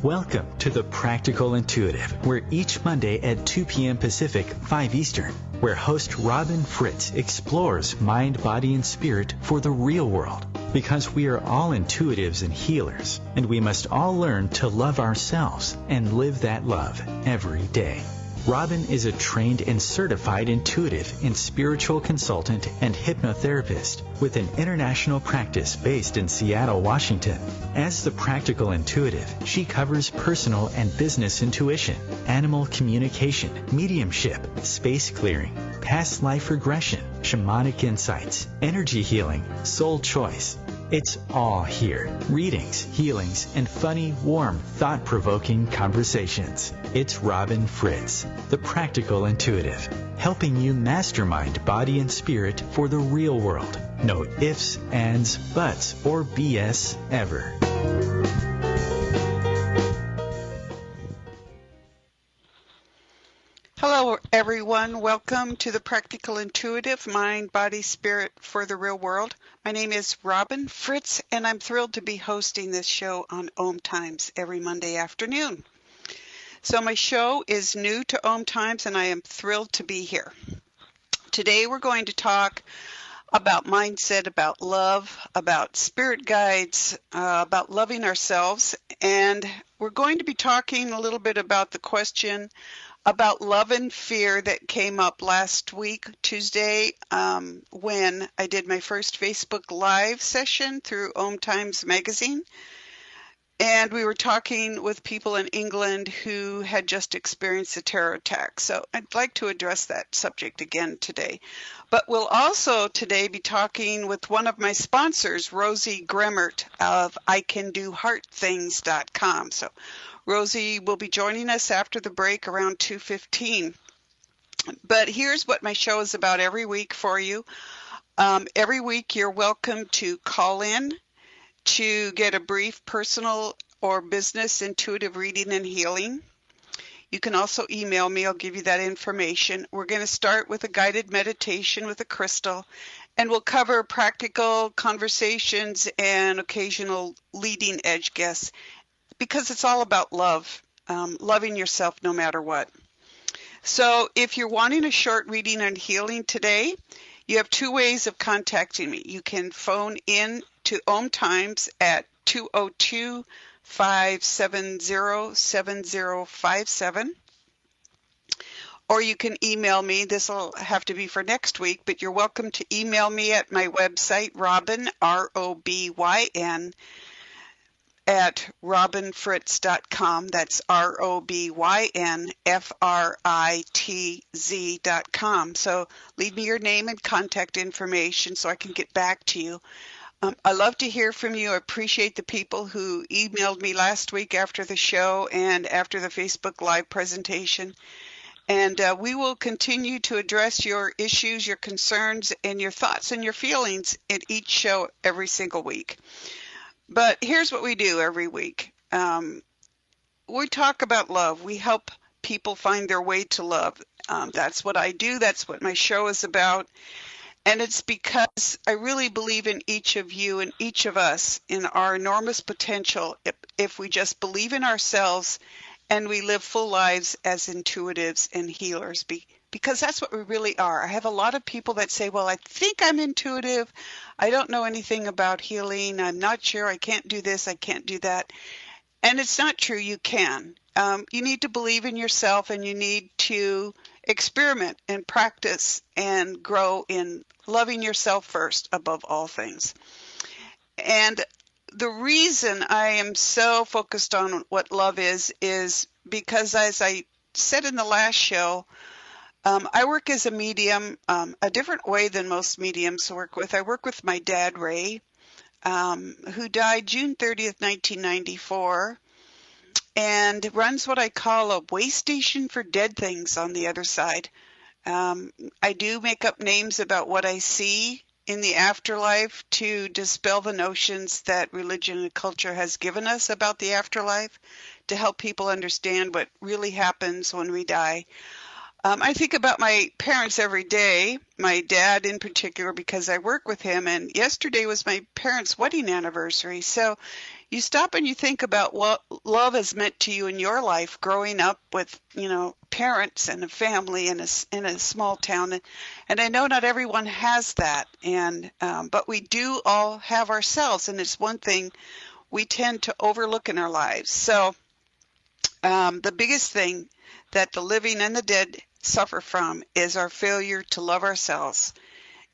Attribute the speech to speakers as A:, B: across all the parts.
A: Welcome to The Practical Intuitive, where each Monday at 2 p.m. Pacific, 5 Eastern, where host Robin Fritz explores mind, body, and spirit for the real world. Because we are all intuitives and healers, and we must all learn to love ourselves and live that love every day. Robin is a trained and certified intuitive and spiritual consultant and hypnotherapist with an international practice based in Seattle, Washington. As the Practical Intuitive, she covers personal and business intuition, animal communication, mediumship, space clearing, past life regression, shamanic insights, energy healing, soul choice. It's all here. Readings, healings, and funny, warm, thought-provoking conversations. It's Robin Fritz, the Practical Intuitive, helping you mastermind body and spirit for the real world. No ifs, ands, buts, or BS ever.
B: Hello, everyone. Welcome to the Practical Intuitive Mind, Body, Spirit for the Real World. My name is Robin Fritz, and I'm thrilled to be hosting this show on OMTimes every Monday afternoon. So my show is new to OMTimes, and I am thrilled to be here. Today we're going to talk about mindset, about love, about spirit guides, about loving ourselves, and we're going to be talking a little bit about the question about love and fear that came up last week, Tuesday, when I did my first Facebook Live session through OMTimes magazine. And we were talking with people in England who had just experienced a terror attack. So I'd like to address that subject again today. But we'll also today be talking with one of my sponsors, Rosie Gremmert of ICanDoHeartThings.com. So Rosie will be joining us after the break around 2:15. But here's what my show is about every week for you. Every week you're welcome to call in to get a brief personal or business intuitive reading and healing. You can also email me. I'll give you that information. We're going to start with a guided meditation with a crystal, and we'll cover practical conversations and occasional leading edge guests, because it's all about love, loving yourself no matter what. So if you're wanting a short reading and healing today, you have two ways of contacting me. You can phone in to OMTimes at 202-570-7057, or you can email me. This will have to be for next week, but you're welcome to email me at my website, Robin, R-O-B-Y-N, at robinfritz.com. That's ROBYNFRITZ.com. So leave me your name and contact information so I can get back to you. I love to hear from you. I appreciate the people who emailed me last week after the show and after the Facebook Live presentation. And we will continue to address your issues, your concerns, and your thoughts and your feelings in each show every single week. But here's what we do every week. We talk about love. We help people find their way to love. That's what I do. That's what my show is about. And it's because I really believe in each of you and each of us, in our enormous potential, if we just believe in ourselves and we live full lives as intuitives and healers, because that's what we really are. I have a lot of people that say, well, I think I'm intuitive. I don't know anything about healing. I'm not sure. I can't do this. I can't do that. And it's not true. You can. You need to believe in yourself, and you need to experiment and practice and grow in loving yourself first above all things. And the reason I am so focused on what love is because, as I said in the last show, I work as a medium, a different way than most mediums work with. I work with my dad, Ray, who died June 30th, 1994, and runs what I call a way station for dead things on the other side. I do make up names about what I see in the afterlife to dispel the notions that religion and culture has given us about the afterlife, to help people understand what really happens when we die. I think about my parents every day, my dad in particular, because I work with him. And yesterday was my parents' wedding anniversary. So you stop and you think about what love has meant to you in your life growing up with, parents and a family in a small town. And I know not everyone has that. But we do all have ourselves. And it's one thing we tend to overlook in our lives. So the biggest thing that the living and the dead suffer from is our failure to love ourselves.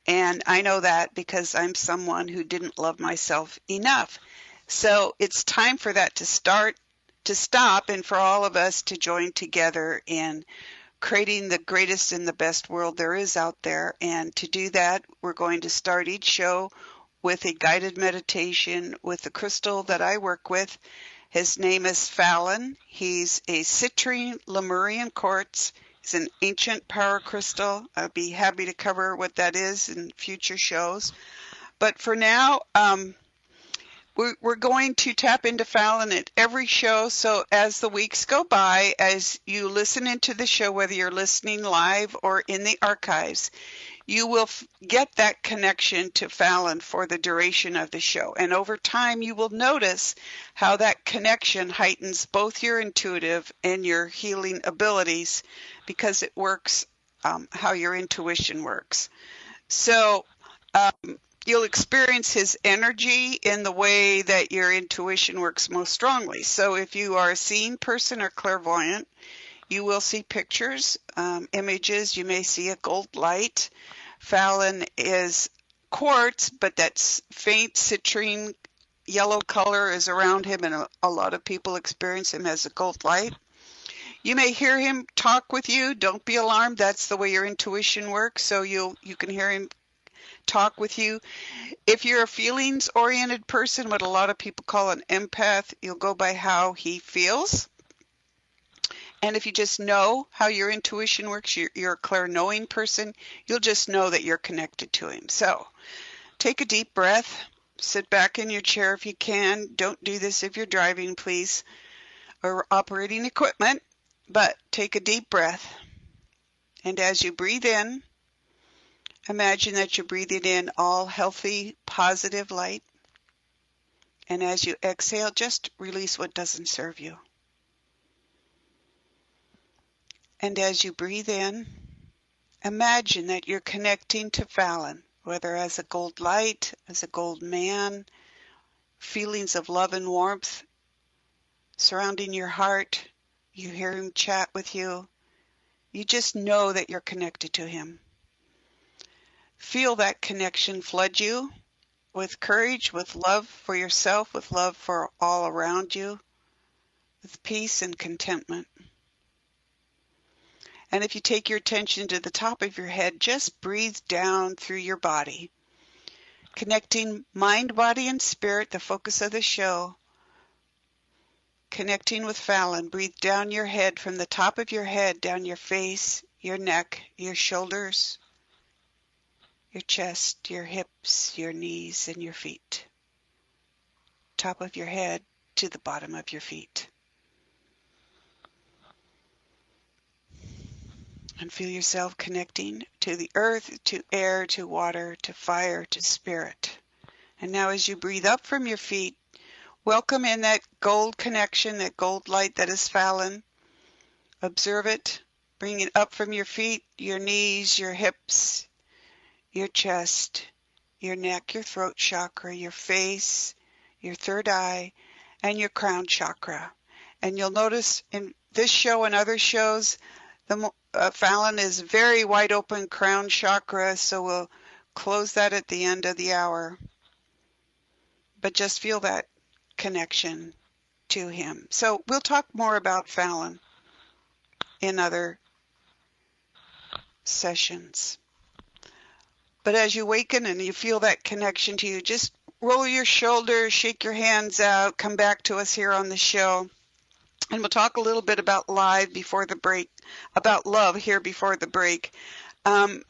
B: And I know that because I'm someone who didn't love myself enough. So it's time for that to stop, and for all of us to join together in creating the greatest and the best world there is out there. And to do that, we're going to start each show with a guided meditation with the crystal that I work with. His name is Fallon. He's a citrine Lemurian quartz. It's an ancient power crystal. I'll be happy to cover what that is in future shows. But for now, we're going to tap into Fallon at every show. So as the weeks go by, as you listen into the show, whether you're listening live or in the archives, you will get that connection to Fallon for the duration of the show. And over time, you will notice how that connection heightens both your intuitive and your healing abilities, because it works how your intuition works. So you'll experience his energy in the way that your intuition works most strongly. So if you are a seeing person or clairvoyant, you will see pictures, images. You may see a gold light. Fallon is quartz, but that's faint citrine yellow color is around him, and a lot of people experience him as a gold light. You may hear him talk with you. Don't be alarmed. That's the way your intuition works. So you can hear him talk with you. If you're a feelings-oriented person, what a lot of people call an empath, you'll go by how he feels. And if you just know how your intuition works, you're a clair-knowing person, you'll just know that you're connected to him. So take a deep breath. Sit back in your chair if you can. Don't do this if you're driving, please, or operating equipment. But take a deep breath. And as you breathe in, imagine that you're breathing in all healthy, positive light. And as you exhale, just release what doesn't serve you. And as you breathe in, imagine that you're connecting to Fallon, whether as a gold light, as a gold man, feelings of love and warmth surrounding your heart. You hear him chat with you. You just know that you're connected to him. Feel that connection flood you with courage, with love for yourself, with love for all around you, with peace and contentment. And if you take your attention to the top of your head, just breathe down through your body, connecting mind, body, and spirit, the focus of the show. Connecting with Fallon, breathe down your head, from the top of your head, down your face, your neck, your shoulders, your chest, your hips, your knees, and your feet. Top of your head to the bottom of your feet. And feel yourself connecting to the earth, to air, to water, to fire, to spirit. And now as you breathe up from your feet, welcome in that gold connection, that gold light that is Fallon. Observe it. Bring it up from your feet, your knees, your hips, your chest, your neck, your throat chakra, your face, your third eye, and your crown chakra. And you'll notice in this show and other shows, Fallon is very wide open crown chakra, so we'll close that at the end of the hour. But just feel that connection to him. So we'll talk more about Fallon in other sessions. But as you awaken and you feel that connection to you, just roll your shoulders, shake your hands out, come back to us here on the show. And we'll talk a little bit about love here before the break. And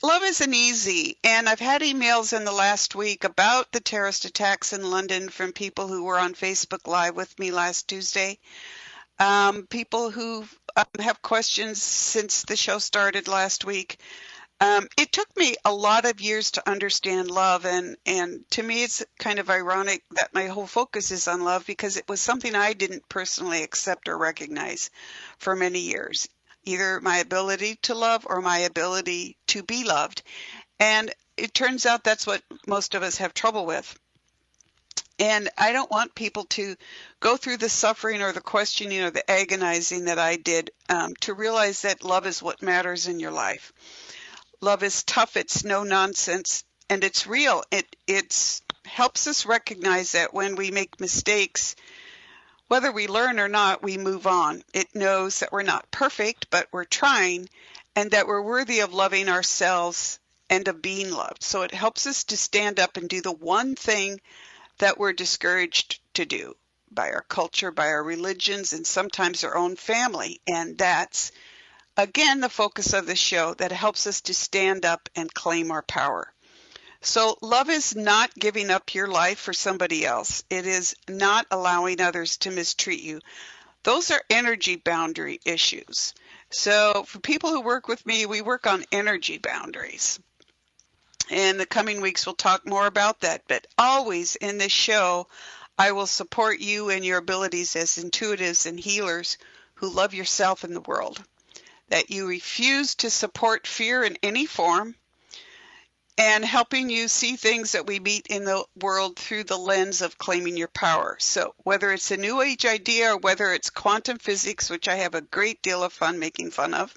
B: love isn't easy. And I've had emails in the last week about the terrorist attacks in London from people who were on Facebook Live with me last Tuesday. people who have questions since the show started last week. It took me a lot of years to understand love, and to me it's kind of ironic that my whole focus is on love because it was something I didn't personally accept or recognize for many years, either my ability to love or my ability to be loved. And it turns out that's what most of us have trouble with. And I don't want people to go through the suffering or the questioning or the agonizing that I did to realize that love is what matters in your life. Love is tough, it's no nonsense, and it's real. It helps us recognize that when we make mistakes, whether we learn or not, we move on. It knows that we're not perfect, but we're trying, and that we're worthy of loving ourselves and of being loved. So it helps us to stand up and do the one thing that we're discouraged to do by our culture, by our religions, and sometimes our own family. And that's, again, the focus of the show, that helps us to stand up and claim our power. So love is not giving up your life for somebody else. It is not allowing others to mistreat you. Those are energy boundary issues. So for people who work with me, we work on energy boundaries. In the coming weeks, we'll talk more about that. But always in this show, I will support you and your abilities as intuitives and healers who love yourself and the world. That you refuse to support fear in any form, and helping you see things that we meet in the world through the lens of claiming your power. So whether it's a new age idea or whether it's quantum physics, which I have a great deal of fun making fun of,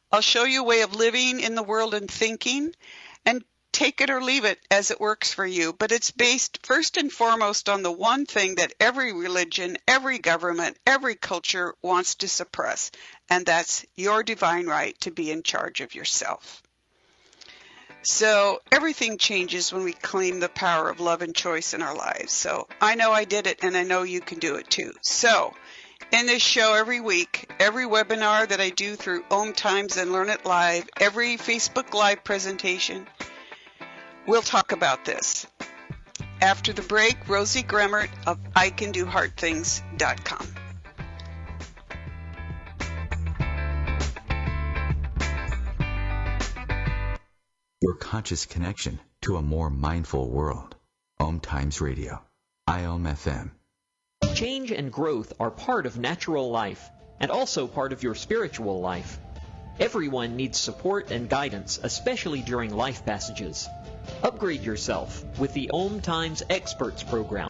B: I'll show you a way of living in the world and thinking, and take it or leave it as it works for you. But it's based first and foremost on the one thing that every religion, every government, every culture wants to suppress, and that's your divine right to be in charge of yourself. So everything changes when we claim the power of love and choice in our lives. So I know I did it, and I know you can do it too. So in this show every week, every webinar that I do through OMTimes and Learn It Live, every Facebook Live presentation, we'll talk about this. After the break, Rosie Gremmert of ICanDoHardThings.com.
A: Your conscious connection to a more mindful world. OMTimes Radio. IOM FM.
C: Change and growth are part of natural life and also part of your spiritual life. Everyone needs support and guidance, especially during life passages. Upgrade yourself with the OMTimes Experts program.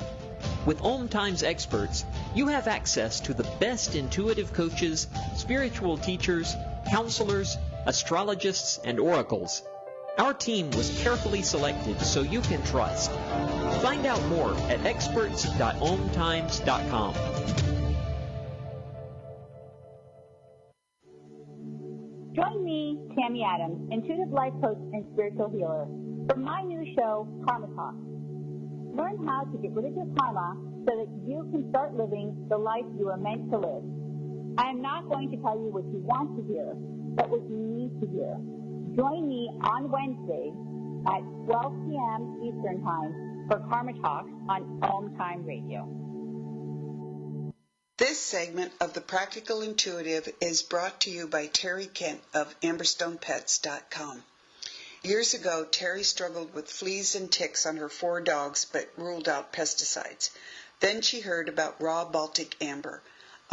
C: With OMTimes Experts, you have access to the best intuitive coaches, spiritual teachers, counselors, astrologists, and oracles. Our team was carefully selected so you can trust. Find out more at experts.omtimes.com.
D: Join me, Tammy Adams, intuitive life coach and spiritual healer, for my new show, Karma Talk. Learn how to get rid of your karma so that you can start living the life you are meant to live. I am not going to tell you what you want to hear, but what you need to hear. Join me on Wednesday at 12 p.m. Eastern Time for Karma Talk on OMTime Radio.
B: This segment of The Practical Intuitive is brought to you by Terry Kent of AmberstonePets.com. Years ago, Terry struggled with fleas and ticks on her 4 dogs but ruled out pesticides. Then she heard about raw Baltic amber.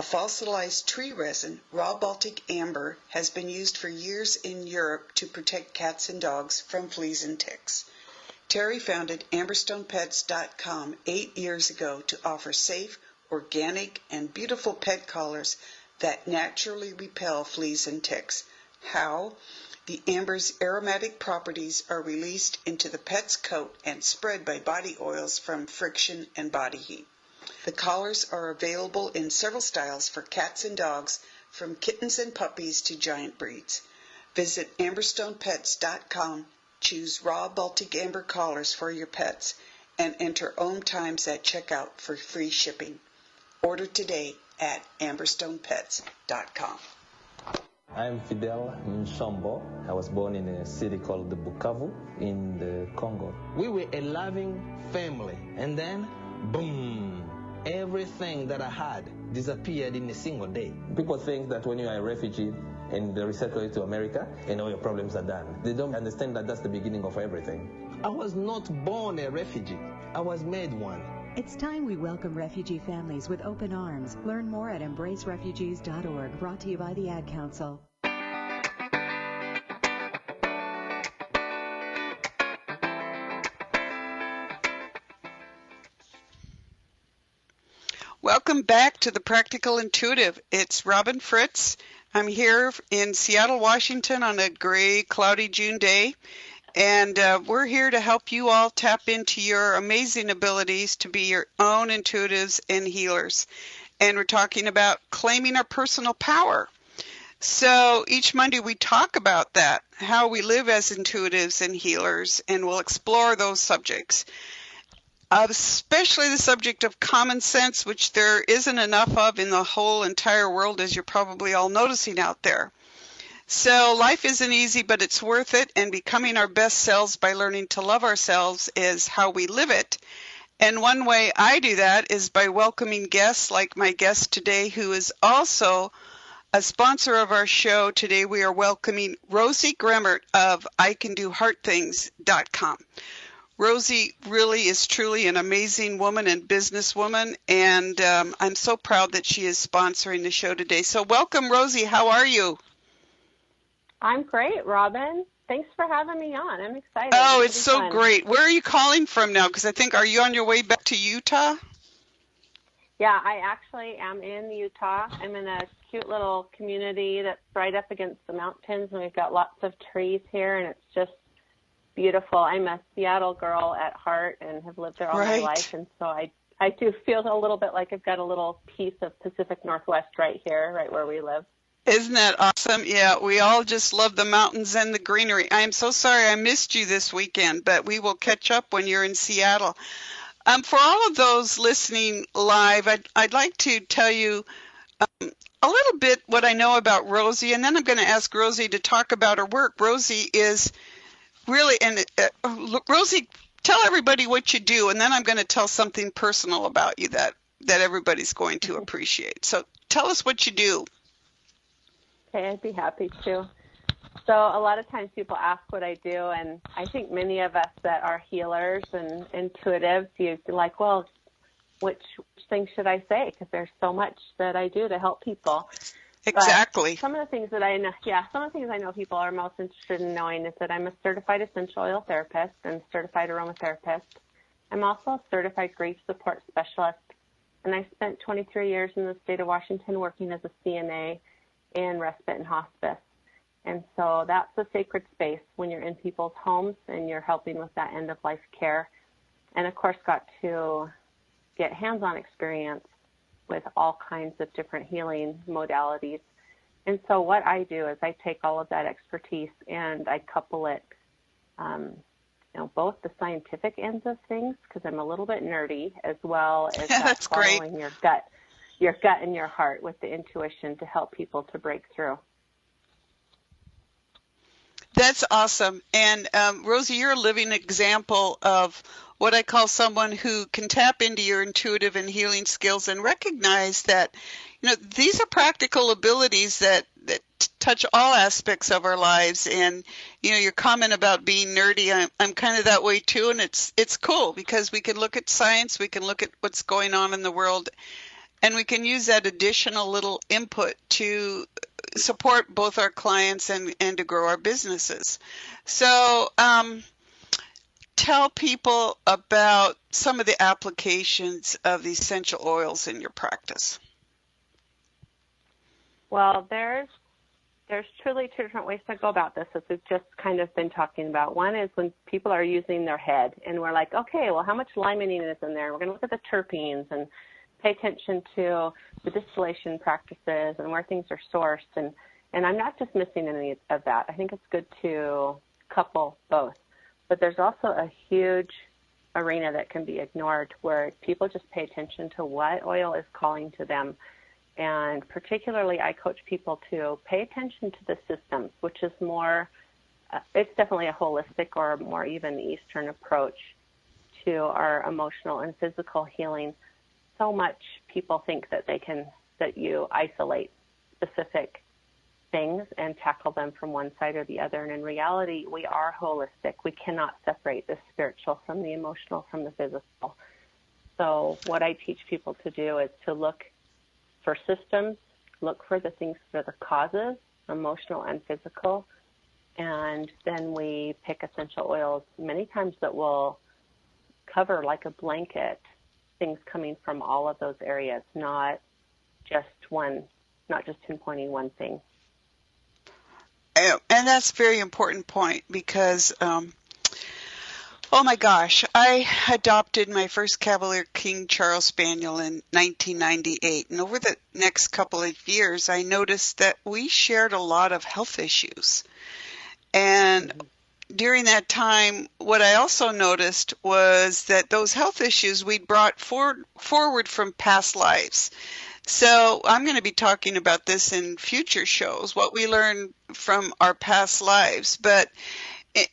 B: A fossilized tree resin, raw Baltic amber has been used for years in Europe to protect cats and dogs from fleas and ticks. Terry founded AmberstonePets.com 8 years ago to offer safe, organic, and beautiful pet collars that naturally repel fleas and ticks. How? The amber's aromatic properties are released into the pet's coat and spread by body oils from friction and body heat. The collars are available in several styles for cats and dogs, from kittens and puppies to giant breeds. Visit AmberstonePets.com, choose raw Baltic amber collars for your pets, and enter OMTimes at checkout for free shipping. Order today at AmberstonePets.com.
E: I'm Fidel Nsombo. I was born in a city called the Bukavu in the Congo. We were a loving family, and then, boom, everything that I had disappeared in a single day. People think that when you are a refugee and they resettle you to America and all your problems are done, they don't understand that that's the beginning of everything. I was not born a refugee. I was made one.
F: It's time we welcome refugee families with open arms. Learn more at embracerefugees.org, brought to you by the Ad Council.
B: Welcome back to the Practical Intuitive. It's Robin Fritz. I'm here in Seattle, Washington on a gray, cloudy June day, and we're here to help you all tap into your amazing abilities to be your own intuitives and healers. And we're talking about claiming our personal power. So each Monday we talk about that, how we live as intuitives and healers, and we'll explore those subjects. Especially the subject of common sense, which there isn't enough of in the whole entire world, as you're probably all noticing out there. So life isn't easy, but it's worth it, and becoming our best selves by learning to love ourselves is how we live it. And one way I do that is by welcoming guests like my guest today, who is also a sponsor of our show. Today we are welcoming Rosie Gremmert of ICanDoHeartThings.com. Rosie really is truly an amazing woman and businesswoman, and I'm so proud that she is sponsoring the show today. So welcome, Rosie. How are you?
G: I'm great, Robin. Thanks for having me on. I'm excited.
B: Oh, it's so fun. Great. Where are you calling from now? Because are you on your way back to Utah?
G: Yeah, I actually am in Utah. I'm in a cute little community that's right up against the mountains, and we've got lots of trees here, and it's just beautiful. I'm a Seattle girl at heart and have lived there all my life, and so I do feel a little bit like I've got a little piece of Pacific Northwest right here, right where we live.
B: Isn't that awesome? Yeah, we all just love the mountains and the greenery. I am so sorry I missed you this weekend, but we will catch up when you're in Seattle. For all of those listening live, I'd like to tell you a little bit what I know about Rosie, and then I'm going to ask Rosie to talk about her work. Rosie is really, and Rosie, tell everybody what you do, and then I'm going to tell something personal about you that everybody's going to appreciate. So tell us what you do.
G: Okay, I'd be happy to. So a lot of times people ask what I do, and I think many of us that are healers and intuitives, you're like, well, which thing should I say? Because there's so much that I do to help people.
B: Exactly.
G: But some of the things that I know people are most interested in knowing is that I'm a certified essential oil therapist and certified aromatherapist. I'm also a certified grief support specialist, and I spent 23 years in the state of Washington working as a CNA in respite and hospice. And so that's a sacred space when you're in people's homes and you're helping with that end-of-life care. And, of course, got to get hands-on experience with all kinds of different healing modalities. And so what I do is I take all of that expertise and I couple it, both the scientific ends of things, because I'm a little bit nerdy, as well as that following your gut and your heart with the intuition to help people to break through.
B: That's awesome. And Rosie, you're a living example of what I call someone who can tap into your intuitive and healing skills and recognize that, these are practical abilities that touch all aspects of our lives. And, your comment about being nerdy, I'm kind of that way too. And it's cool because we can look at science, we can look at what's going on in the world, and we can use that additional little input to support both our clients and to grow our businesses. So tell people about some of the applications of the essential oils in your practice.
G: Well, there's truly two different ways to go about this, as we've just kind of been talking about. One is when people are using their head, and we're like, okay, well, how much limonene is in there? We're going to look at the terpenes and pay attention to the distillation practices and where things are sourced. And I'm not dismissing any of that. I think it's good to couple both. But there's also a huge arena that can be ignored where people just pay attention to what oil is calling to them. And particularly, I coach people to pay attention to the systems, which is more, it's definitely a holistic or more even Eastern approach to our emotional and physical healing. so much people think that that you isolate specific things and tackle them from one side or the other. And in reality, we are holistic. We cannot separate the spiritual from the emotional from the physical. So what I teach people to do is to look for systems, look for the things that are the causes, emotional and physical, and then we pick essential oils many times that will cover like a blanket things coming from all of those areas, not just pinpointing one thing.
B: And that's a very important point because, oh my gosh, I adopted my first Cavalier King Charles Spaniel in 1998. And over the next couple of years, I noticed that we shared a lot of health issues. And during that time, what I also noticed was that those health issues we'd brought forward from past lives. So I'm going to be talking about this in future shows, what we learned from our past lives. But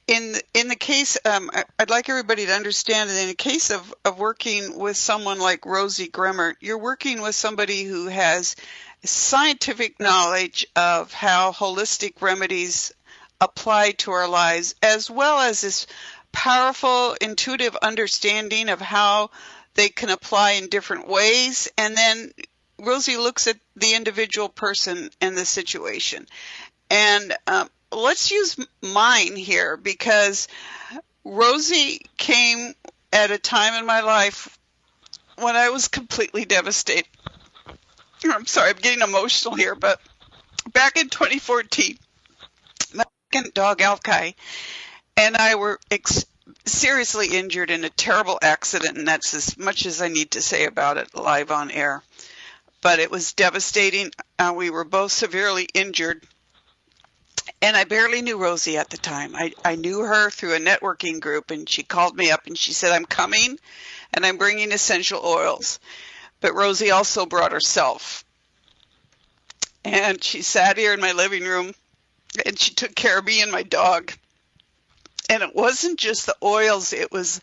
B: in the case, I'd like everybody to understand that in the case of working with someone like Rosie Gremmert, you're working with somebody who has scientific knowledge of how holistic remedies apply to our lives, as well as this powerful, intuitive understanding of how they can apply in different ways. And then Rosie looks at the individual person and the situation. And let's use mine here, because Rosie came at a time in my life when I was completely devastated. I'm sorry, I'm getting emotional here, but back in 2014, my second dog, Alki, and I were seriously injured in a terrible accident, and that's as much as I need to say about it live on air. But it was devastating. We were both severely injured. And I barely knew Rosie at the time. I knew her through a networking group, and she called me up and she said, I'm coming and I'm bringing essential oils. But Rosie also brought herself. And she sat here in my living room and she took care of me and my dog. And it wasn't just the oils, it was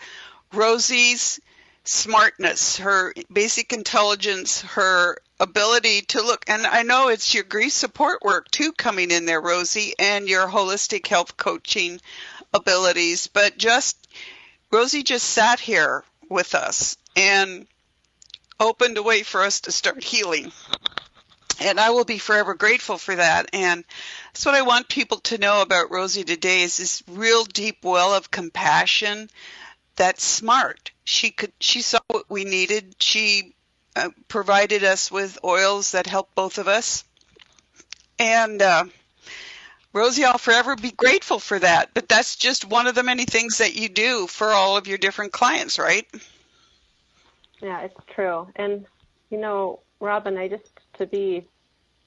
B: Rosie's smartness, her basic intelligence, her ability to look. And I know it's your grief support work too coming in there, Rosie, and your holistic health coaching abilities. But Rosie just sat here with us and opened a way for us to start healing. And I will be forever grateful for that. And that's what I want people to know about Rosie today, is this real deep well of compassion that's smart. She saw what we needed. She provided us with oils that help both of us. And Rosie, I'll forever be grateful for that. But that's just one of the many things that you do for all of your different clients, right?
G: Yeah, it's true. And, Robin, to be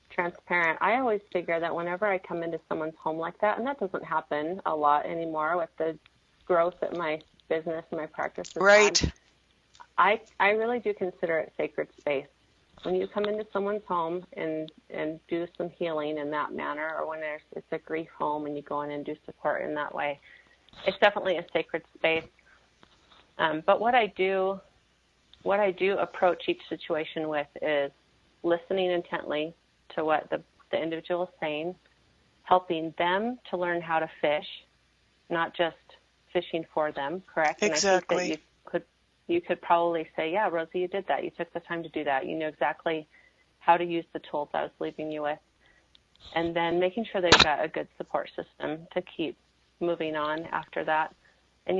G: transparent, I always figure that whenever I come into someone's home like that, and that doesn't happen a lot anymore with the growth that my business and my practice has
B: right.
G: had, I really do consider it sacred space. When you come into someone's home and do some healing in that manner, or when it's a grief home and you go in and do support in that way, it's definitely a sacred space. But what I do approach each situation with is listening intently to what the individual is saying, helping them to learn how to fish, not just fishing for them, correct?
B: Exactly.
G: And I think that you could probably say, yeah, Rosie, you did that. You took the time to do that. You knew exactly how to use the tools I was leaving you with. And then making sure they've got a good support system to keep moving on after that. And,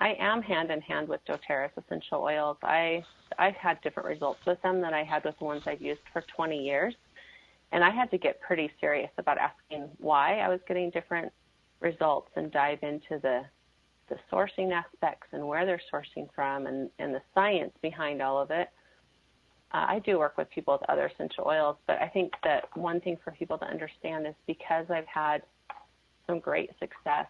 G: I am hand in hand with doTERRA's essential oils. I've had different results with them than I had with the ones I've used for 20 years. And I had to get pretty serious about asking why I was getting different results and dive into the sourcing aspects and where they're sourcing from and the science behind all of it. I do work with people with other essential oils, but I think that one thing for people to understand is because I've had some great success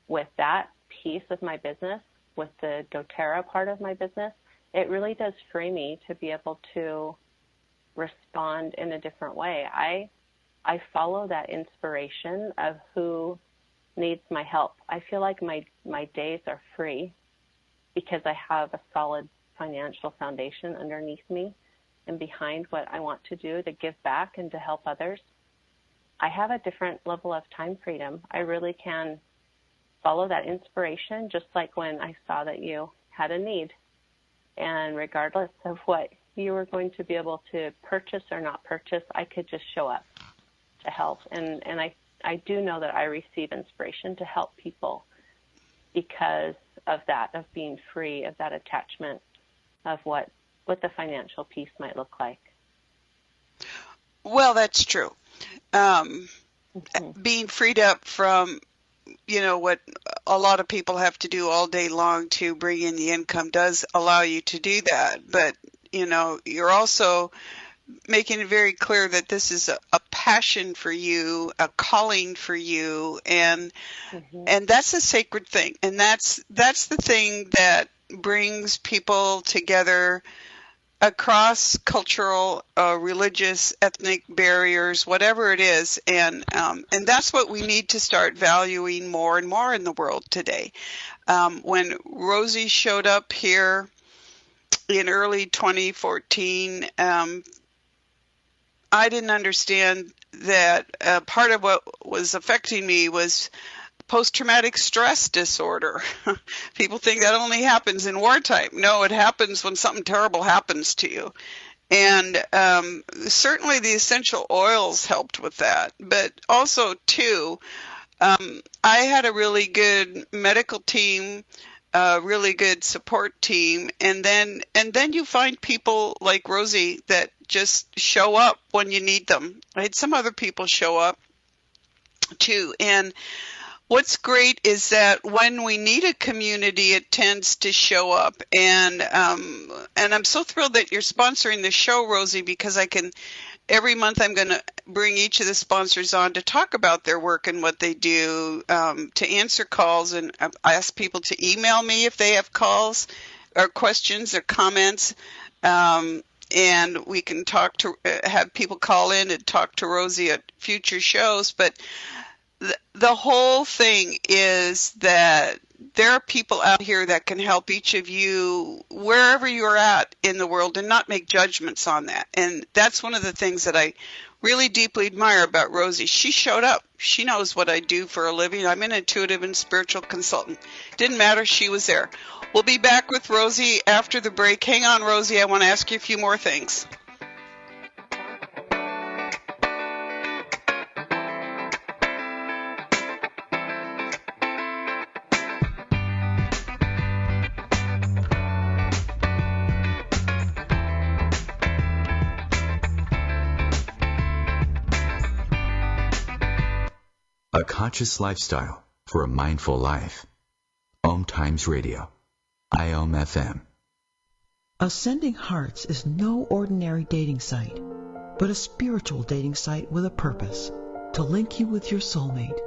G: with that piece of my business, with the doTERRA part of my business, it really does free me to be able to respond in a different way. I follow that inspiration of who needs my help. I feel like my days are free because I have a solid financial foundation underneath me and behind what I want to do to give back and to help others, I have a different level of time freedom. I really can follow that inspiration, just like when I saw that you had a need. And regardless of what you were going to be able to purchase or not purchase, I could just show up to help. And I do know that I receive inspiration to help people because of that, of being free of that attachment of what the financial piece might look like.
B: Well, that's true. Being freed up from, what a lot of people have to do all day long to bring in the income does allow you to do that. But, you're also making it very clear that this is a passion for you, a calling for you, and that's a sacred thing. And that's the thing that brings people together across cultural, religious, ethnic barriers, whatever it is, and that's what we need to start valuing more and more in the world today. When Rosie showed up here in early 2014, I didn't understand that part of what was affecting me was post-traumatic stress disorder. People think that only happens in wartime. No, it happens when something terrible happens to you. And certainly the essential oils helped with that. But also, too, I had a really good medical team, a really good support team, and then you find people like Rosie that just show up when you need them. I had some other people show up, too. And what's great is that when we need a community, it tends to show up. And I'm so thrilled that you're sponsoring the show, Rosie, because every month I'm going to bring each of the sponsors on to talk about their work and what they do, to answer calls. And I ask people to email me if they have calls or questions or comments. And we can have people call in and talk to Rosie at future shows. But the whole thing is that there are people out here that can help each of you wherever you're at in the world and not make judgments on that. And that's one of the things that I really deeply admire about Rosie. She showed up. She knows what I do for a living. I'm an intuitive and spiritual consultant. Didn't matter. She was there. We'll be back with Rosie after the break. Hang on, Rosie. I want to ask you a few more things.
A: A conscious lifestyle for a mindful life. OMTimes Radio. IOM FM.
H: Ascending Hearts is no ordinary dating site, but a spiritual dating site with a purpose, to link you with your soulmate.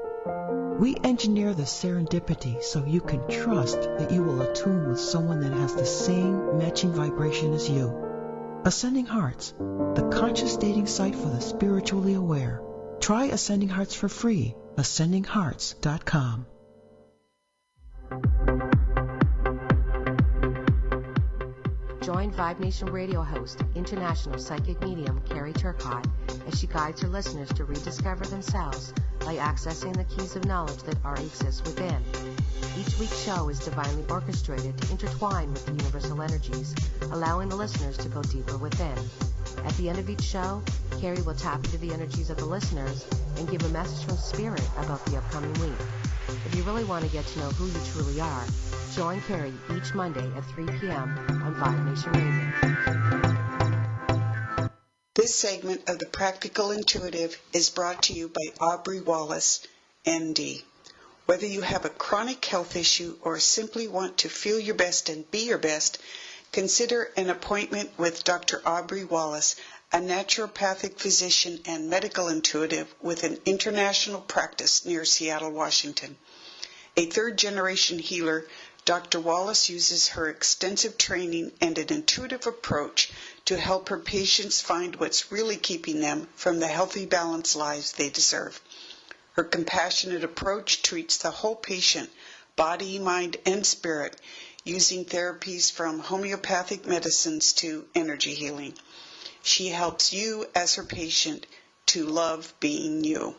H: We engineer the serendipity so you can trust that you will attune with someone that has the same matching vibration as you. Ascending Hearts, the conscious dating site for the spiritually aware. Try Ascending Hearts for free. AscendingHearts.com.
I: Join Vibe Nation radio host, international psychic medium Carrie Turcotte, as she guides her listeners to rediscover themselves by accessing the keys of knowledge that already exist within. Each week's show is divinely orchestrated to intertwine with the universal energies, allowing the listeners to go deeper within. At the end of each show, Carrie will tap into the energies of the listeners and give a message from Spirit about the upcoming week. If you really want to get to know who you truly are, join Carrie each Monday at 3 p.m. on Vibe Nation Radio.
B: This segment of The Practical Intuitive is brought to you by Aubrey Wallace, MD. Whether you have a chronic health issue or simply want to feel your best and be your best, consider an appointment with Dr. Aubrey Wallace, a naturopathic physician and medical intuitive with an international practice near Seattle, Washington. A third-generation healer, Dr. Wallace uses her extensive training and an intuitive approach to help her patients find what's really keeping them from the healthy, balanced lives they deserve. Her compassionate approach treats the whole patient, body, mind, and spirit, using therapies from homeopathic medicines to energy healing. She helps you as her patient to love being you.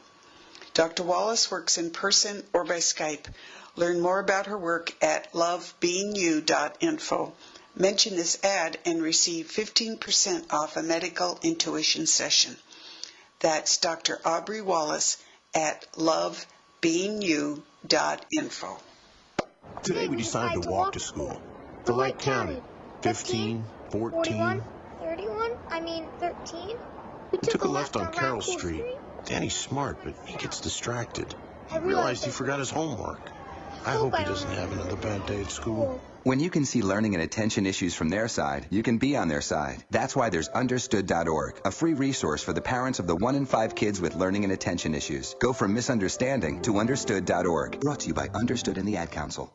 B: Dr. Wallace works in person or by Skype. Learn more about her work at lovebeingyou.info. Mention this ad and receive 15% off a medical intuition session. That's Dr. Aubrey Wallace at lovebeingyou.info.
J: Today we decided to walk to school. The light counted. 15, 14,
K: 31, 13.
J: We took a left on Carroll Street. Danny's smart, but he gets distracted. He realized he forgot his homework. I hope he doesn't have another bad day at school.
L: When you can see learning and attention issues from their side, you can be on their side. That's why there's Understood.org, a free resource for the parents of the 1 in 5 kids with learning and attention issues. Go from misunderstanding to Understood.org. Brought to you by Understood and the Ad Council.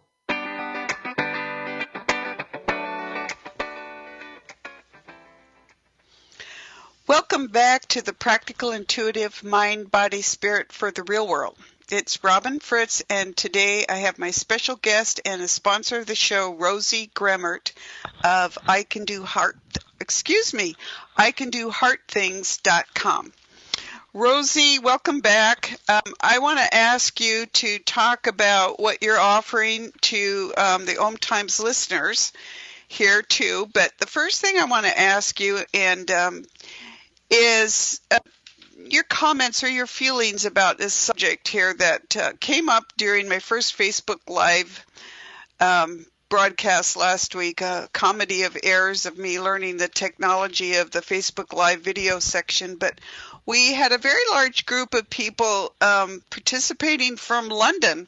B: Welcome back to the Practical Intuitive Mind, Body, Spirit for the Real World. It's Robin Fritz, and today I have my special guest and a sponsor of the show, Rosie Gremmert of ICanDoHeartThings.com. Rosie, welcome back. I want to ask you to talk about what you're offering to the OMTimes listeners here too. But the first thing I want to ask you is your comments or your feelings about this subject here that came up during my first Facebook Live broadcast last week, a comedy of errors of me learning the technology of the Facebook Live video section. But we had a very large group of people participating from London,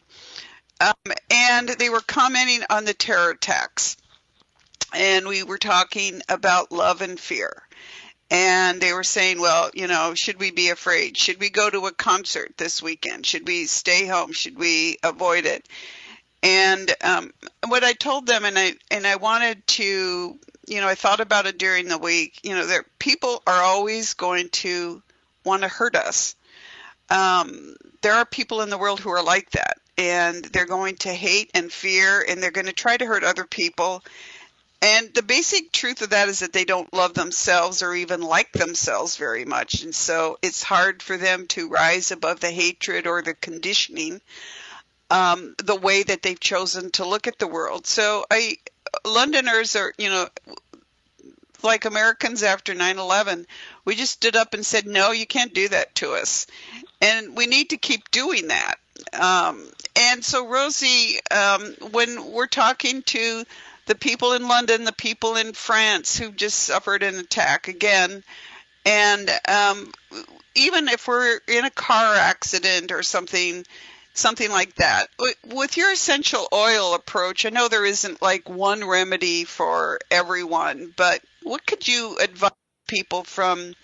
B: and they were commenting on the terror attacks. And we were talking about love and fear. And they were saying, well, should we be afraid? Should we go to a concert this weekend? Should we stay home? Should we avoid it? And what I told them, and I wanted to, I thought about it during the week, that people are always going to want to hurt us. There are people in the world who are like that, and they're going to hate and fear, and they're going to try to hurt other people. And the basic truth of that is that they don't love themselves or even like themselves very much. And so it's hard for them to rise above the hatred or the conditioning, the way that they've chosen to look at the world. So Londoners are, like Americans after 9/11, we just stood up and said, no, you can't do that to us. And we need to keep doing that. And so, Rosie, when we're talking to the people in London, the people in France who just suffered an attack again, and even if we're in a car accident or something like that, with your essential oil approach, I know there isn't like one remedy for everyone, but what could you advise people from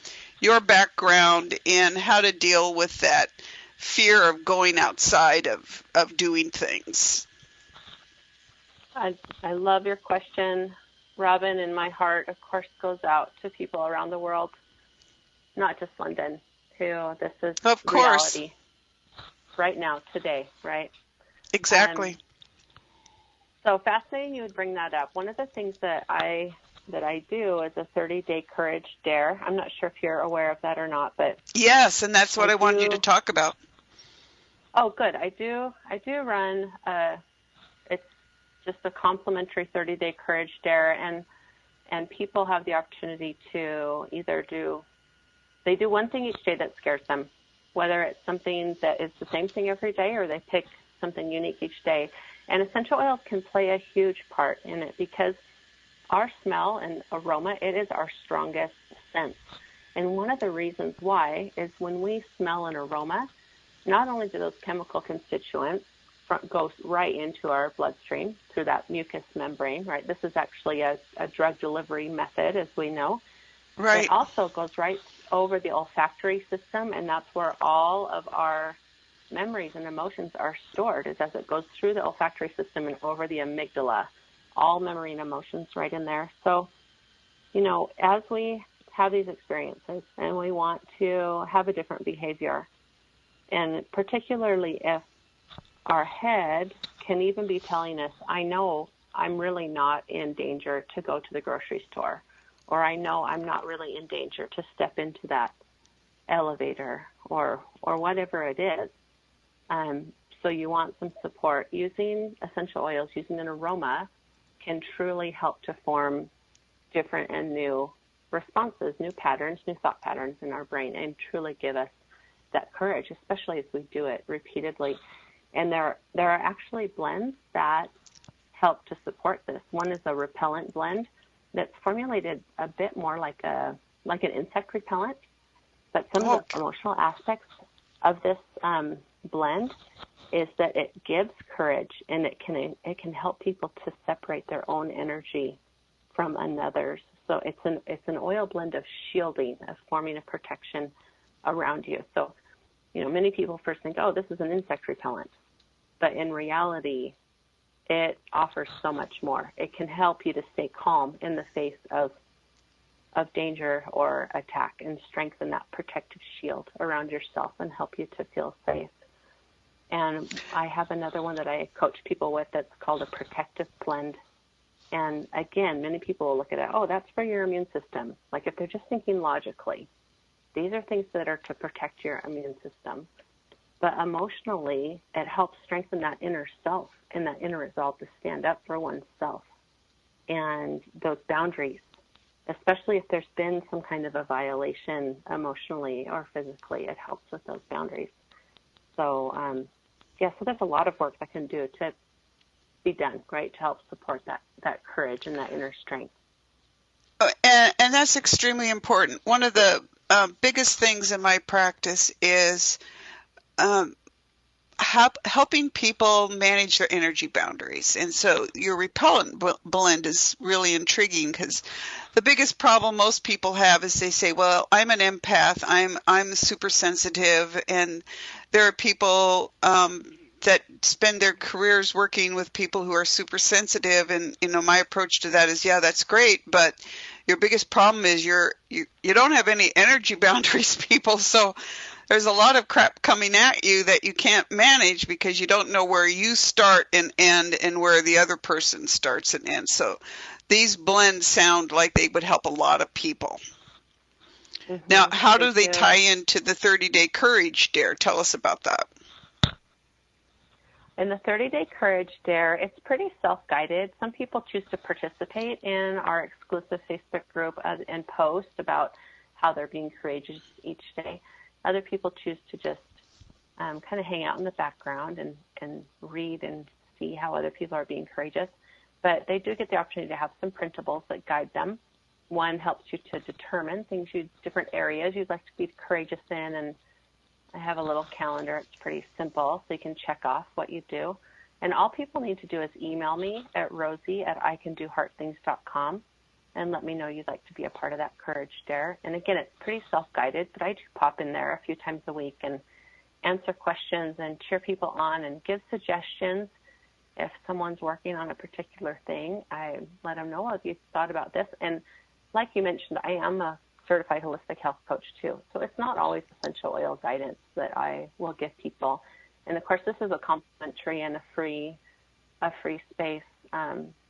B: your background in how to deal with that fear of going outside of doing things?
G: I love your question, Robin, and my heart, of course, goes out to people around the world, not just London, who this is reality right now, today, right?
B: Exactly.
G: So fascinating you would bring that up. One of the things that I do is a 30-day courage dare. I'm not sure if you're aware of that or not, but
B: yes, and that's what I wanted you to talk about.
G: Oh, good. I do run. It's just a complimentary 30-day courage dare, and people have the opportunity to either do one thing each day that scares them, whether it's something that is the same thing every day or they pick something unique each day. And essential oils can play a huge part in it because our smell and aroma, it is our strongest sense. And one of the reasons why is when we smell an aroma, not only do those chemical constituents go right into our bloodstream through that mucous membrane, right? This is actually a drug delivery method, as we know.
B: Right.
G: It also goes right over the olfactory system, and that's where all of our memories and emotions are stored, is as it goes through the olfactory system and over the amygdala, all memory and emotions right in there. So, as we have these experiences and we want to have a different behavior, and particularly if our head can even be telling us, I know I'm really not in danger to go to the grocery store, or I know I'm not really in danger to step into that elevator, or whatever it is. So you want some support. Using essential oils, using an aroma, can truly help to form different and new responses, new patterns, new thought patterns in our brain, and truly give us that courage, especially as we do it repeatedly. And there are actually blends that help to support this. One is a repellent blend that's formulated a bit more like an insect repellent, but some of the emotional aspects of this blend is that it gives courage, and it can help people to separate their own energy from another's. So it's an oil blend of shielding, of forming a protection around you. So, many people first think, oh, this is an insect repellent, but in reality, it offers so much more. It can help you to stay calm in the face of danger or attack, and strengthen that protective shield around yourself and help you to feel safe. And I have another one that I coach people with that's called a protective blend. And again, many people will look at it, oh, that's for your immune system. Like if they're just thinking logically, these are things that are to protect your immune system. But emotionally, it helps strengthen that inner self and that inner resolve to stand up for oneself and those boundaries, especially if there's been some kind of a violation emotionally or physically. It helps with those boundaries. So, so there's a lot of work that can do to be done, right, to help support that courage and that inner strength.
B: And that's extremely important. One of the biggest things in my practice is helping people manage their energy boundaries. And so your repellent blend is really intriguing, because the biggest problem most people have is they say, well, I'm an empath, I'm super sensitive, and there are people that spend their careers working with people who are super sensitive, and my approach to that is, yeah, that's great, but your biggest problem is you don't have any energy boundaries, people. So there's a lot of crap coming at you that you can't manage because you don't know where you start and end and where the other person starts and ends. So these blends sound like they would help a lot of people. Mm-hmm. Now, how do they tie into the 30-Day Courage Dare? Tell us about that.
G: In the 30-Day Courage Dare, it's pretty self-guided. Some people choose to participate in our exclusive Facebook group and post about how they're being courageous each day. Other people choose to just kind of hang out in the background and read and see how other people are being courageous. But they do get the opportunity to have some printables that guide them. One helps you to determine different areas you'd like to be courageous in, and I have a little calendar. It's pretty simple, so you can check off what you do. And all people need to do is email me at rosie@icandoheartthings.com and let me know you'd like to be a part of that Courage Dare. And again, it's pretty self-guided, but I do pop in there a few times a week and answer questions and cheer people on and give suggestions. If someone's working on a particular thing, I let them know, have you thought about this? And like you mentioned, I am a certified holistic health coach too. So it's not always essential oil guidance that I will give people. And of course, this is a complimentary and a free space.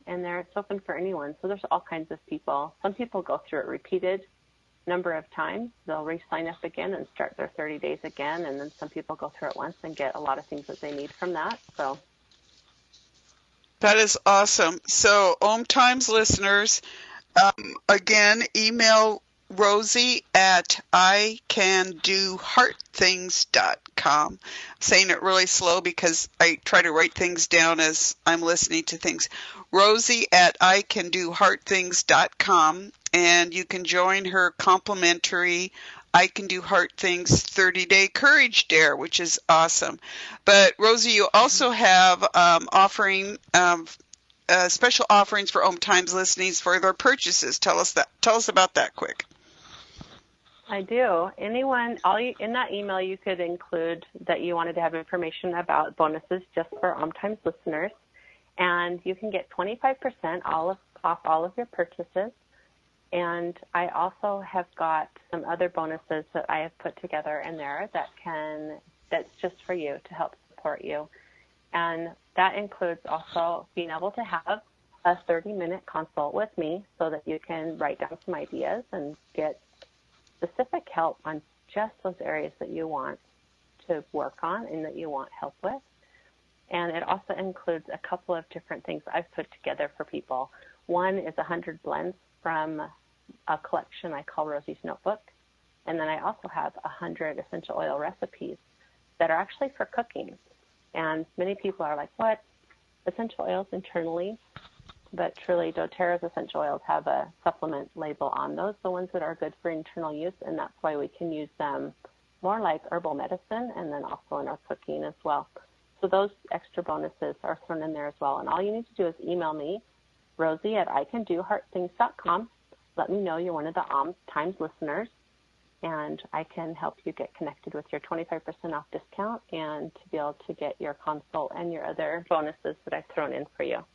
G: And there it's open for anyone. So there's all kinds of people. Some people go through it repeated number of times. They'll re-sign up again and start their 30 days again. And then some people go through it once and get a lot of things that they need from that. So
B: that is awesome. So OMTimes listeners, again, email Rosie at icandoheartthings.com. I'm saying it really slow because I try to write things down as I'm listening to things. Rosie at icandoheartthings.com, and you can join her complimentary I Can Do Heart Things 30-Day Courage Dare, which is awesome. But Rosie, you also have special offerings for OMTimes listeners for their purchases. Tell us about that quick.
G: I do. Anyone, in that email, you could include that you wanted to have information about bonuses just for OMTimes listeners, and you can get 25% off all of your purchases. And I also have got some other bonuses that I have put together in there that's just for you to help support you. And that includes also being able to have a 30-minute consult with me so that you can write down some ideas and get specific help on just those areas that you want to work on and that you want help with. And it also includes a couple of different things I've put together for people. One is 100 blends from a collection I call Rosie's Notebook. And then I also have 100 essential oil recipes that are actually for cooking. And many people are like, what? Essential oils internally? But truly, doTERRA's essential oils have a supplement label on those, the ones that are good for internal use, and that's why we can use them more like herbal medicine and then also in our cooking as well. So those extra bonuses are thrown in there as well. And all you need to do is email me, Rosie@ICanDoHeartThings.com. Let me know you're one of the OMTimes listeners, and I can help you get connected with your 25% off discount and to be able to get your consult and your other bonuses that I've thrown in for you.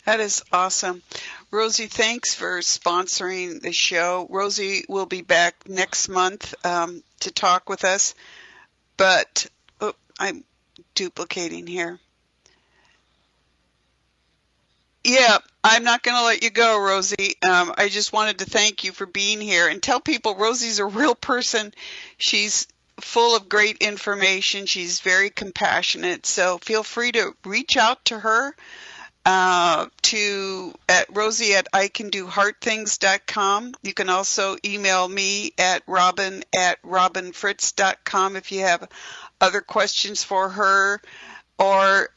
B: That is awesome. Rosie, thanks for sponsoring the show. Rosie will be back next month to talk with us, but I'm duplicating here. Yeah, I'm not going to let you go, Rosie. I just wanted to thank you for being here and tell people Rosie's a real person. She's full of great information. She's very compassionate. So feel free to reach out to her at Rosie@ICanDoHeartThings.com. You can also email me at Robin@RobinFritz.com if you have other questions for her or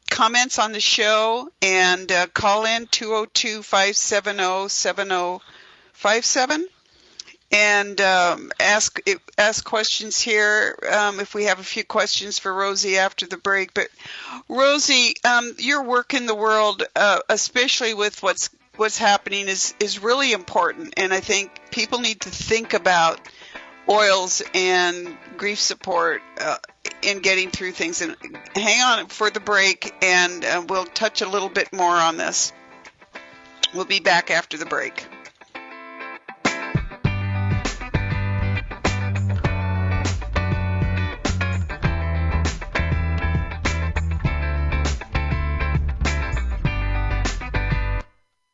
B: comments on the show, and call in 202-570-7057 and ask questions here if we have a few questions for Rosie after the break. But Rosie, your work in the world, especially with what's happening, is really important, and I think people need to think about oils and grief support in getting through things. And hang on for the break, and we'll touch a little bit more on this. We'll be back after the break.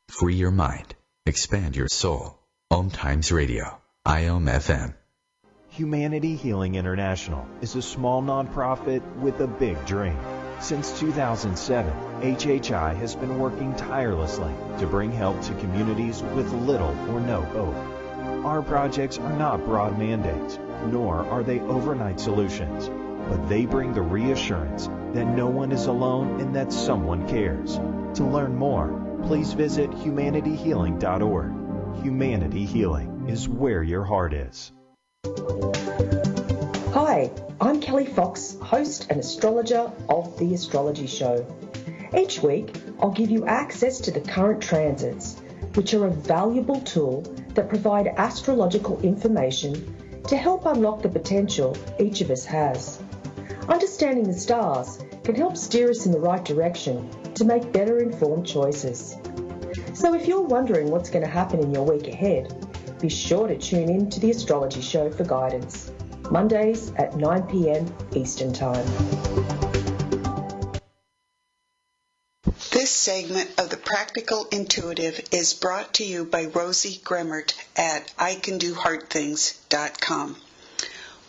A: Free your mind. Expand your soul. OMTimes Radio. IOM FM.
M: Humanity Healing International is a small nonprofit with a big dream. Since 2007, HHI has been working tirelessly to bring help to communities with little or no hope. Our projects are not broad mandates, nor are they overnight solutions, but they bring the reassurance that no one is alone and that someone cares. To learn more, please visit humanityhealing.org. Humanity Healing is where your heart is.
N: Hi, I'm Kelly Fox, host and astrologer of The Astrology Show. Each week, I'll give you access to the current transits, which are a valuable tool that provide astrological information to help unlock the potential each of us has. Understanding the stars can help steer us in the right direction to make better informed choices. So if you're wondering what's going to happen in your week ahead, be sure to tune in to The Astrology Show for guidance, Mondays at 9 p.m. Eastern Time.
B: This segment of The Practical Intuitive is brought to you by Rosie Gremmert at ICanDoHeartThings.com.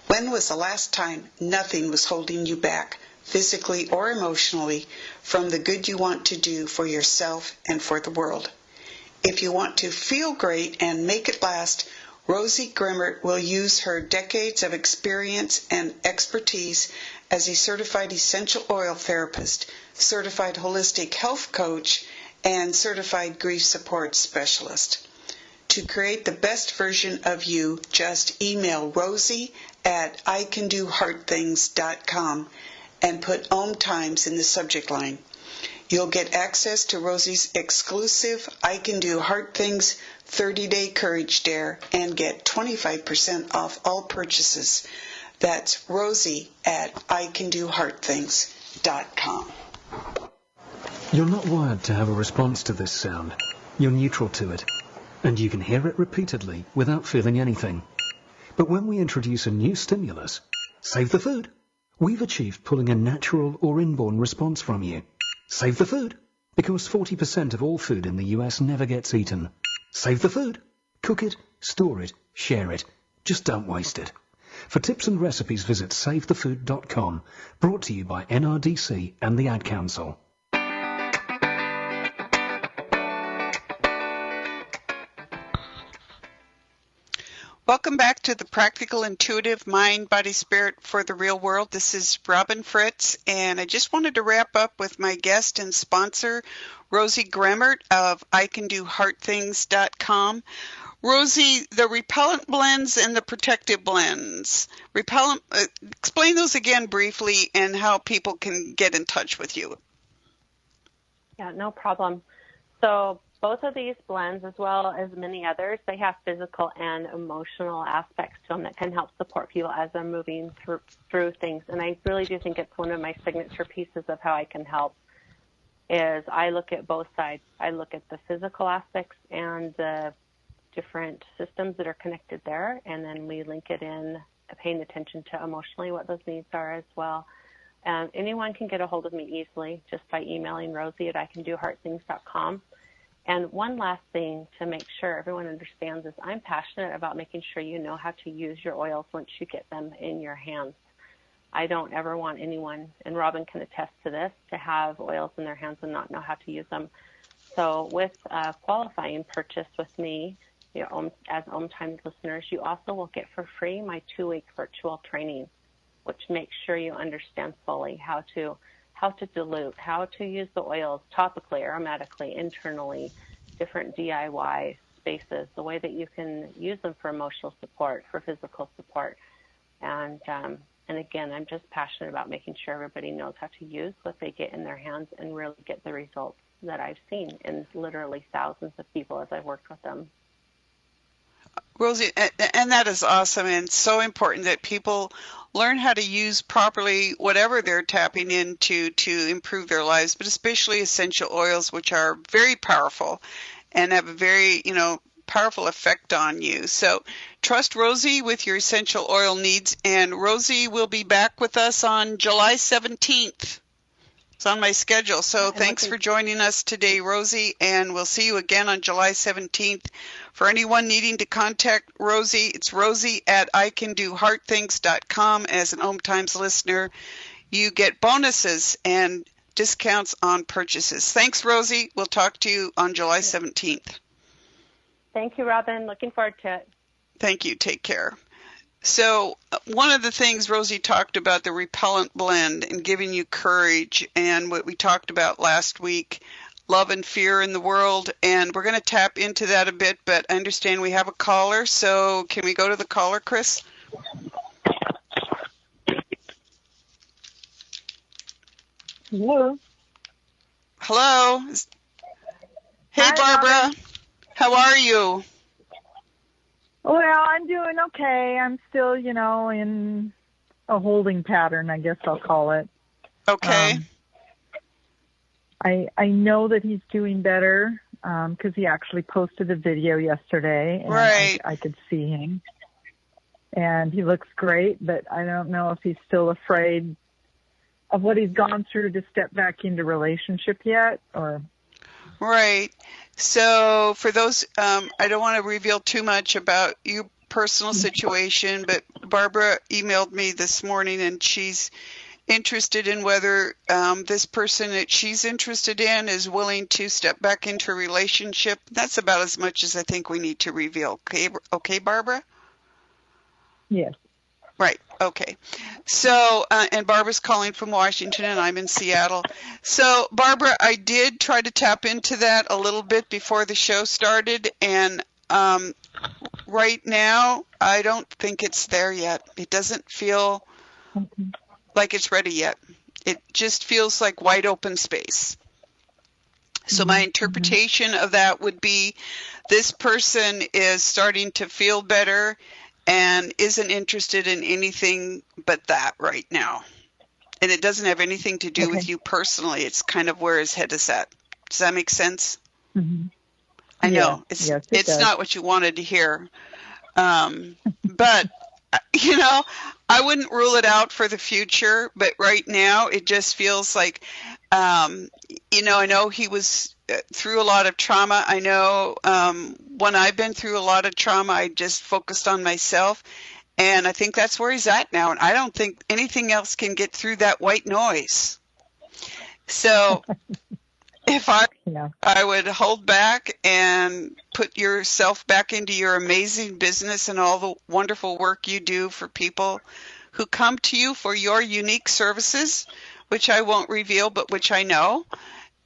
B: When was the last time nothing was holding you back, physically or emotionally, from the good you want to do for yourself and for the world? If you want to feel great and make it last, Rosie Gremmert will use her decades of experience and expertise as a certified essential oil therapist, certified holistic health coach, and certified grief support specialist. To create the best version of you, just email Rosie at ICanDoHeartThings.com and put OMTimes in the subject line. You'll get access to Rosie's exclusive I Can Do Heart Things 30-day Courage Dare and get 25% off all purchases. That's Rosie at ICanDoHeartThings.com.
O: You're not wired to have a response to this sound. You're neutral to it, and you can hear it repeatedly without feeling anything. But when we introduce a new stimulus, save the food, we've achieved pulling a natural or inborn response from you. Save the food, because 40% of all food in the US never gets eaten. Save the food. Cook it, store it, share it. Just don't waste it. For tips and recipes, visit savethefood.com. Brought to you by NRDC and the Ad Council.
B: Welcome back to the Practical Intuitive Mind, Body, Spirit for the Real World. This is Robin Fritz, and I just wanted to wrap up with my guest and sponsor, Rosie Gremmert of ICanDoHeartThings.com. Rosie, the repellent blends and the protective blends. Explain those again briefly and how people can get in touch with you.
G: Yeah, no problem. So both of these blends, as well as many others, they have physical and emotional aspects to them that can help support people as they're moving through things. And I really do think it's one of my signature pieces of how I can help is I look at both sides. I look at the physical aspects and the different systems that are connected there, and then we link it in paying attention to emotionally what those needs are as well. And anyone can get a hold of me easily just by emailing Rosie at ICanDoHeartThings.com. And one last thing to make sure everyone understands is I'm passionate about making sure you know how to use your oils once you get them in your hands. I don't ever want anyone, and Robin can attest to this, to have oils in their hands and not know how to use them. So with a qualifying purchase with me, as OMTimes listeners, you also will get for free my 2-week virtual training, which makes sure you understand fully how to dilute, how to use the oils topically, aromatically, internally, different DIY spaces, the way that you can use them for emotional support, for physical support. And again, I'm just passionate about making sure everybody knows how to use what they get in their hands and really get the results that I've seen in literally thousands of people as I've worked with them.
B: Rosie, and that is awesome and so important that people learn how to use properly whatever they're tapping into to improve their lives, but especially essential oils, which are very powerful and have a very, powerful effect on you. So trust Rosie with your essential oil needs, and Rosie will be back with us on July 17th. It's on my schedule. So thanks for joining us today, Rosie, and we'll see you again on July 17th. For anyone needing to contact Rosie, it's Rosie at ICanDoHeartThings.com. As an OMTimes listener, you get bonuses and discounts on purchases. Thanks, Rosie. We'll talk to you on July 17th.
G: Thank you, Robin. Looking forward to it.
B: Thank you. Take care. So one of the things Rosie talked about, the repellent blend and giving you courage, and what we talked about last week, love and fear in the world, and we're going to tap into that a bit, but I understand we have a caller, so can we go to the caller, Chris?
P: Hello.
B: Hello. Hey,
P: Hi,
B: Barbara.
P: Robin.
B: How are you?
P: Well, I'm doing okay. I'm still, in a holding pattern, I guess I'll call it.
B: Okay.
P: I know that he's doing better because he actually posted a video yesterday, and
B: right.
P: I could see him. And he looks great, but I don't know if he's still afraid of what he's gone through to step back into relationship yet, or...
B: Right. So for those, I don't want to reveal too much about your personal situation, but Barbara emailed me this morning, and she's interested in whether this person that she's interested in is willing to step back into a relationship. That's about as much as I think we need to reveal. Okay, Barbara?
P: Yes.
B: Right. Okay. So, and Barbara's calling from Washington, and I'm in Seattle. So, Barbara, I did try to tap into that a little bit before the show started, and right now, I don't think it's there yet. It doesn't feel like it's ready yet. It just feels like wide open space. So my interpretation of that would be this person is starting to feel better and isn't interested in anything but that right now. And it doesn't have anything to do with you personally. It's kind of where his head is at. Does that make sense?
P: Mm-hmm.
B: I know. It's not what you wanted to hear. But You know, I wouldn't rule it out for the future, but right now it just feels like, um, I know he was through a lot of trauma. I know when I've been through a lot of trauma, I just focused on myself. And I think that's where he's at now. And I don't think anything else can get through that white noise. So if I would hold back and put yourself back into your amazing business and all the wonderful work you do for people who come to you for your unique services, which I won't reveal, but which I know.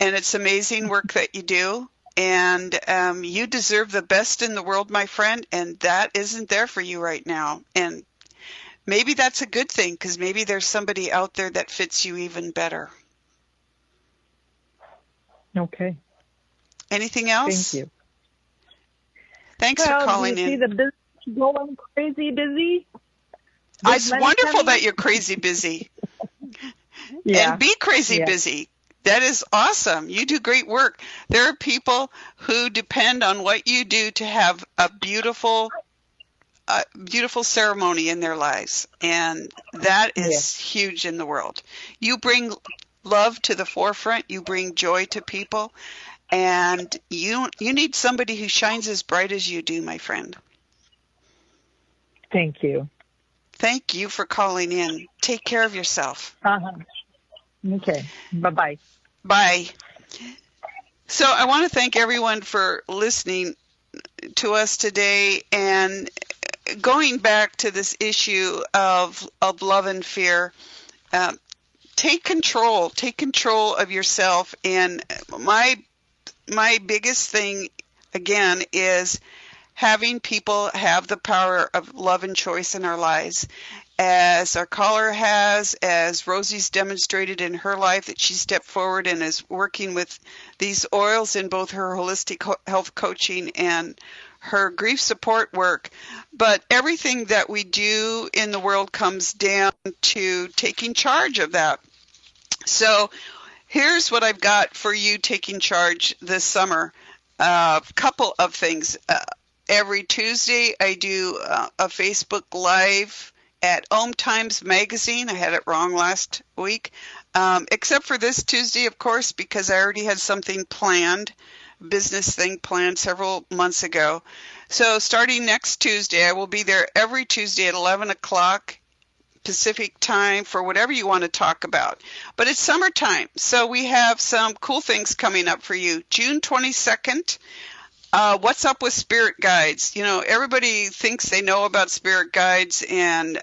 B: And it's amazing work that you do. And you deserve the best in the world, my friend, and that isn't there for you right now. And maybe that's a good thing, because maybe there's somebody out there that fits you even better.
P: Okay.
B: Anything else?
P: Thank you.
B: Thanks for calling in.
P: Do you see the business going crazy busy?
B: It's wonderful that you're crazy busy.
P: Yeah.
B: And be crazy busy. That is awesome. You do great work. There are people who depend on what you do to have a beautiful ceremony in their lives. And that is huge in the world. You bring love to the forefront. You bring joy to people. And you need somebody who shines as bright as you do, my friend.
P: Thank you.
B: Thank you for calling in. Take care of yourself.
P: Okay. Bye-bye.
B: Bye. So I want to thank everyone for listening to us today, and going back to this issue of love and fear. Take control of yourself. And my biggest thing, again, is having people have the power of love and choice in our lives. As our caller has, as Rosie's demonstrated in her life, that she stepped forward and is working with these oils in both her holistic health coaching and her grief support work. But everything that we do in the world comes down to taking charge of that. So here's what I've got for you taking charge this summer. A couple of things. Every Tuesday I do a Facebook Live at OMTimes magazine. I had it wrong last week, except for this Tuesday, of course, because I already had something planned, business thing planned several months ago. So starting next Tuesday, I will be there every Tuesday at 11 o'clock Pacific time for whatever you want to talk about. But it's summertime, so we have some cool things coming up for you. June 22nd, what's up with spirit guides? You know, everybody thinks they know about spirit guides, and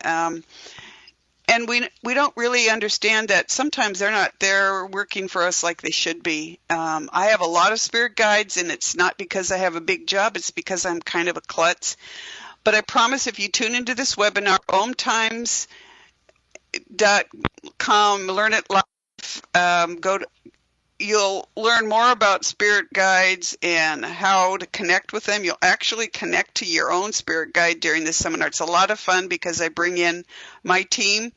B: we don't really understand that sometimes they're not there working for us like they should be. I have a lot of spirit guides, and it's not because I have a big job, it's because I'm kind of a klutz. But I promise if you tune into this webinar, OMTimes.com, learn it live, you'll learn more about spirit guides and how to connect with them. You'll actually connect to your own spirit guide during this seminar. It's a lot of fun because I bring in my team.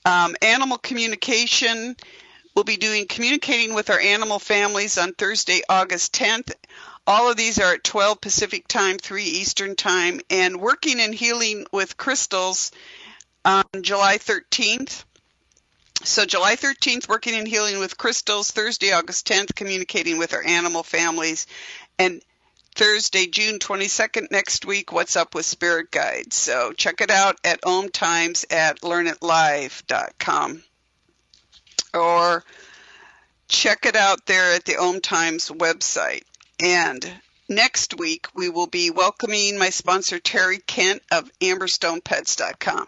B: Animal communication. We'll be doing communicating with our animal families on Thursday, August 10th. All of these are at 12 Pacific time, 3 Eastern time, and working and healing with crystals on July 13th. So July 13th, working and healing with crystals. Thursday, August 10th, communicating with our animal families. And Thursday, June 22nd, next week, what's up with spirit guides. So check it out at OMTimes at learnitlive.com. Or check it out there at the OMTimes website. And next week, we will be welcoming my sponsor, Terry Kent of AmberstonePets.com.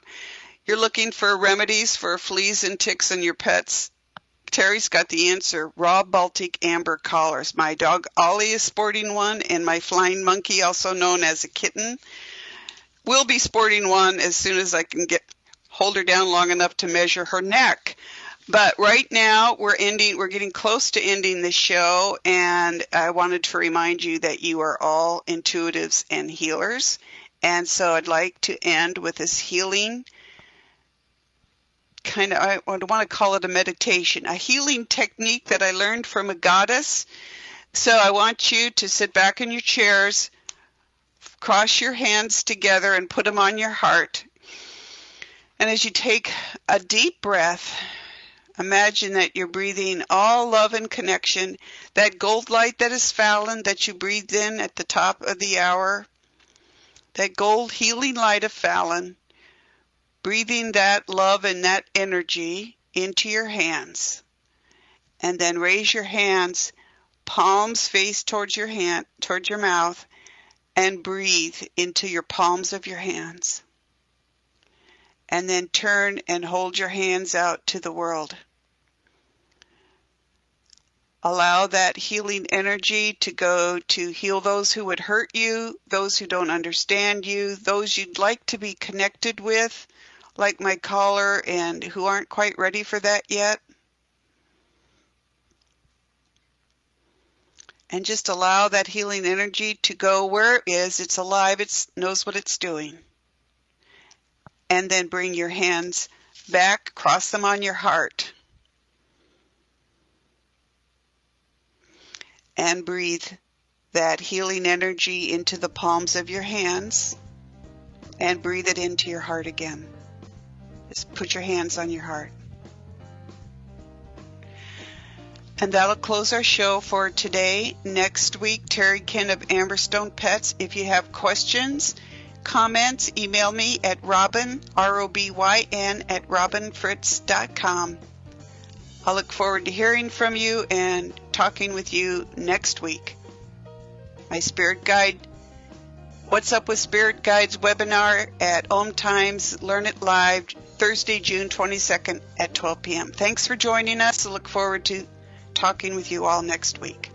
B: You're looking for remedies for fleas and ticks in your pets? Terry's got the answer. Raw Baltic Amber collars. My dog Ollie is sporting one, and my flying monkey, also known as a kitten, will be sporting one as soon as I can hold her down long enough to measure her neck. But right now we're getting close to ending the show, and I wanted to remind you that you are all intuitives and healers. And so I'd like to end with this healing I want to call it a meditation, a healing technique that I learned from a goddess. So I want you to sit back in your chairs, cross your hands together and put them on your heart. And as you take a deep breath, imagine that you're breathing all love and connection, that gold light that is Fallon that you breathed in at the top of the hour, that gold healing light of Fallon, breathing that love and that energy into your hands. And then raise your hands, palms face towards your hand, towards your mouth, and breathe into your palms of your hands. And then turn and hold your hands out to the world. Allow that healing energy to go to heal those who would hurt you, those who don't understand you, those you'd like to be connected with, like my caller, and who aren't quite ready for that yet. And just allow that healing energy to go where it is. It's alive. It knows what it's doing. And then bring your hands back, cross them on your heart. And breathe that healing energy into the palms of your hands. And breathe it into your heart again. Just put your hands on your heart. And that'll close our show for today. Next week, Terry Ken of Amberstone Pets. If you have questions, comments, email me at Robin, ROBYN, at robinfritz.com. I'll look forward to hearing from you and talking with you next week. My Spirit Guide, What's Up with Spirit Guides webinar at OMTimes. Learn it live Thursday, June 22nd at 12 p.m. Thanks for joining us. I look forward to talking with you all next week.